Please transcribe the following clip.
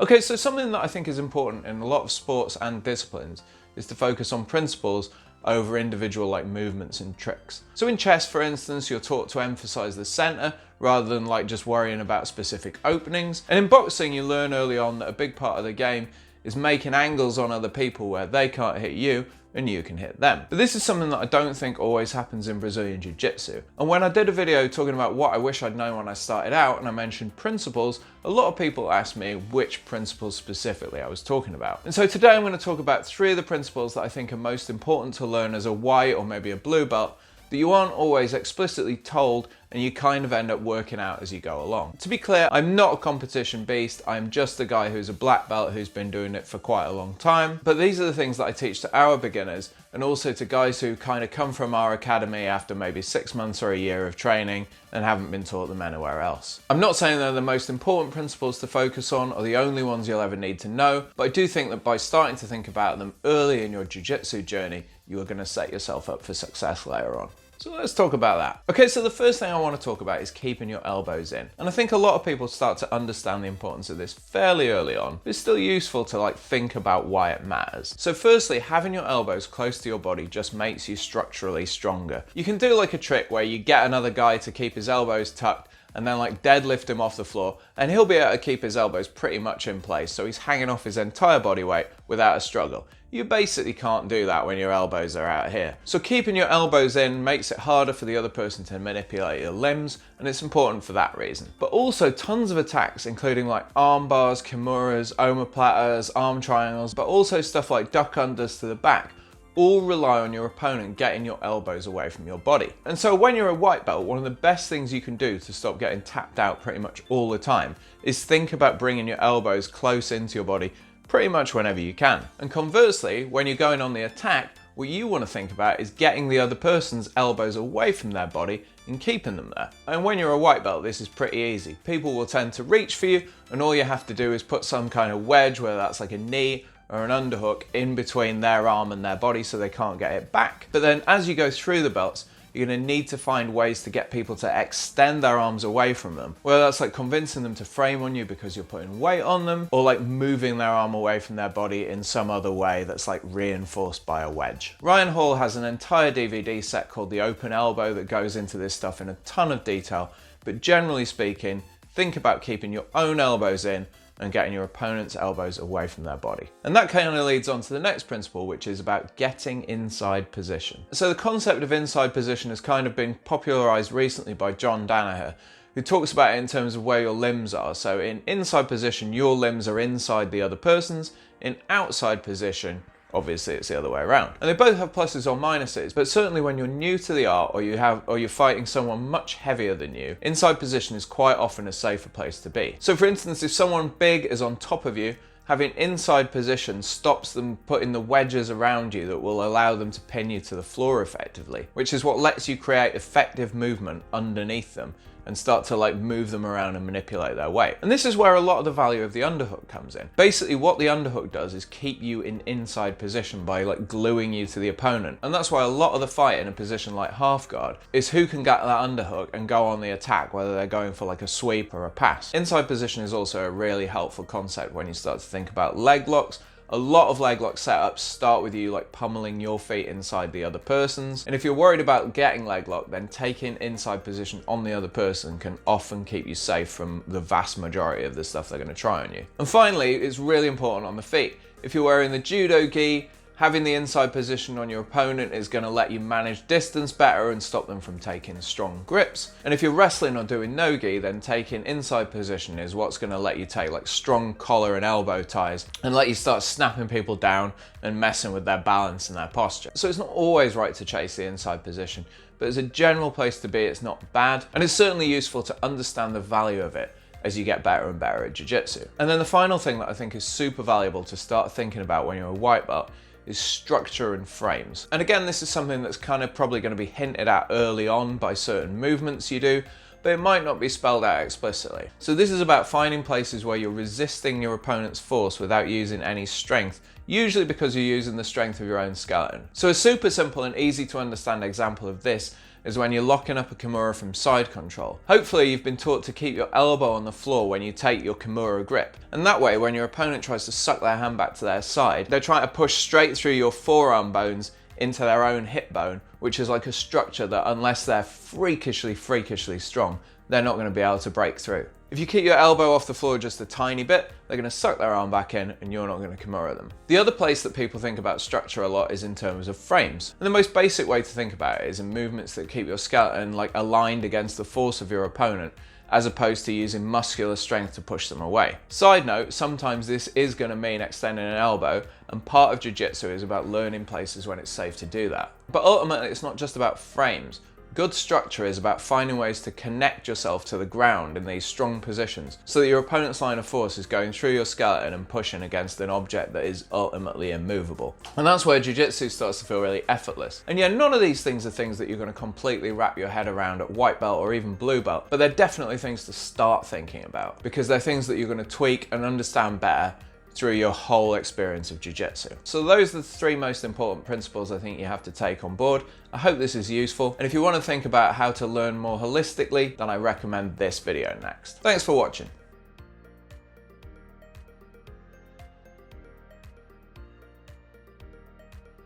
Okay, so something that I think is important in a lot of sports and disciplines is to focus on principles over individual movements and tricks. So in chess, for instance, you're taught to emphasize the center rather than just worrying about specific openings. And in boxing, you learn early on that a big part of the game is making angles on other people where they can't hit you and you can hit them. But this is something that I don't think always happens in Brazilian Jiu-Jitsu. And when I did a video talking about what I wish I'd known when I started out and I mentioned principles, a lot of people asked me which principles specifically I was talking about. And so today I'm going to talk about 3 of the principles that I think are most important to learn as a white or maybe a blue belt that you aren't always explicitly told and you kind of end up working out as you go along. To be clear, I'm not a competition beast, I'm just a guy who's a black belt who's been doing it for quite a long time. But these are the things that I teach to our beginners and also to guys who kind of come from our academy after maybe 6 months or a year of training and haven't been taught them anywhere else. I'm not saying they're the most important principles to focus on or the only ones you'll ever need to know, but I do think that by starting to think about them early in your jiu-jitsu journey, you are going to set yourself up for success later on. So let's talk about that. Okay, so the first thing I want to talk about is keeping your elbows in. And I think a lot of people start to understand the importance of this fairly early on, but it's still useful to think about why it matters. So firstly, having your elbows close to your body just makes you structurally stronger. You can do a trick where you get another guy to keep his elbows tucked and then deadlift him off the floor, and he'll be able to keep his elbows pretty much in place, so he's hanging off his entire body weight without a struggle. You basically can't do that when your elbows are out here. So keeping your elbows in makes it harder for the other person to manipulate your limbs, and it's important for that reason. But also tons of attacks, including arm bars, kimuras, omoplatas, arm triangles, but also stuff like duck unders to the back, all rely on your opponent getting your elbows away from your body. And so when you're a white belt, one of the best things you can do to stop getting tapped out pretty much all the time is think about bringing your elbows close into your body pretty much whenever you can. And conversely, when you're going on the attack, what you want to think about is getting the other person's elbows away from their body and keeping them there. And when you're a white belt, this is pretty easy. People will tend to reach for you, and all you have to do is put some kind of wedge, whether that's a knee or an underhook, in between their arm and their body so they can't get it back. But then as you go through the belts, you're going to need to find ways to get people to extend their arms away from them. Whether that's convincing them to frame on you because you're putting weight on them, or moving their arm away from their body in some other way that's reinforced by a wedge. Ryan Hall has an entire DVD set called The Open Elbow that goes into this stuff in a ton of detail, but generally speaking, think about keeping your own elbows in and getting your opponent's elbows away from their body. And that kind of leads on to the next principle, which is about getting inside position. So the concept of inside position has kind of been popularized recently by John Danaher, who talks about it in terms of where your limbs are. So in inside position, your limbs are inside the other person's. In outside position, obviously it's the other way around. And they both have pluses or minuses, but certainly when you're new to the art or you're fighting someone much heavier than you, inside position is quite often a safer place to be. So for instance, if someone big is on top of you, having inside position stops them putting the wedges around you that will allow them to pin you to the floor effectively, which is what lets you create effective movement underneath them and start to move them around and manipulate their weight. And this is where a lot of the value of the underhook comes in. Basically what the underhook does is keep you in inside position by gluing you to the opponent. And that's why a lot of the fight in a position like half guard is who can get that underhook and go on the attack, whether they're going for a sweep or a pass. Inside position is also a really helpful concept when you start to think about leg locks. A lot of leg lock setups start with you pummeling your feet inside the other person's. And if you're worried about getting leg lock, then taking inside position on the other person can often keep you safe from the vast majority of the stuff they're going to try on you. And finally, it's really important on the feet. If you're wearing the judo gi, having the inside position on your opponent is going to let you manage distance better and stop them from taking strong grips. And if you're wrestling or doing no-gi, then taking inside position is what's going to let you take strong collar and elbow ties and let you start snapping people down and messing with their balance and their posture. So it's not always right to chase the inside position, but as a general place to be, it's not bad. And it's certainly useful to understand the value of it as you get better and better at jiu-jitsu. And then the final thing that I think is super valuable to start thinking about when you're a white belt is structure and frames. And again, this is something that's kind of probably going to be hinted at early on by certain movements you do, but it might not be spelled out explicitly. So this is about finding places where you're resisting your opponent's force without using any strength, usually because you're using the strength of your own skeleton. So a super simple and easy to understand example of this is when you're locking up a Kimura from side control. Hopefully you've been taught to keep your elbow on the floor when you take your Kimura grip, and that way when your opponent tries to suck their hand back to their side, they're trying to push straight through your forearm bones into their own hip bone, which is like a structure that unless they're freakishly strong, they're not going to be able to break through. If you keep your elbow off the floor just a tiny bit, they're going to suck their arm back in and you're not going to Kimura them. The other place that people think about structure a lot is in terms of frames. And the most basic way to think about it is in movements that keep your skeleton like aligned against the force of your opponent, as opposed to using muscular strength to push them away. Side note, sometimes this is going to mean extending an elbow, and part of jiu-jitsu is about learning places when it's safe to do that. But ultimately, it's not just about frames. Good structure is about finding ways to connect yourself to the ground in these strong positions so that your opponent's line of force is going through your skeleton and pushing against an object that is ultimately immovable. And that's where jiu-jitsu starts to feel really effortless. And yeah, none of these things are things that you're going to completely wrap your head around at white belt or even blue belt, but they're definitely things to start thinking about because they're things that you're going to tweak and understand better through your whole experience of jiu-jitsu. So those are the three most important principles I think you have to take on board. I hope this is useful, and if you want to think about how to learn more holistically, then I recommend this video next. Thanks for watching.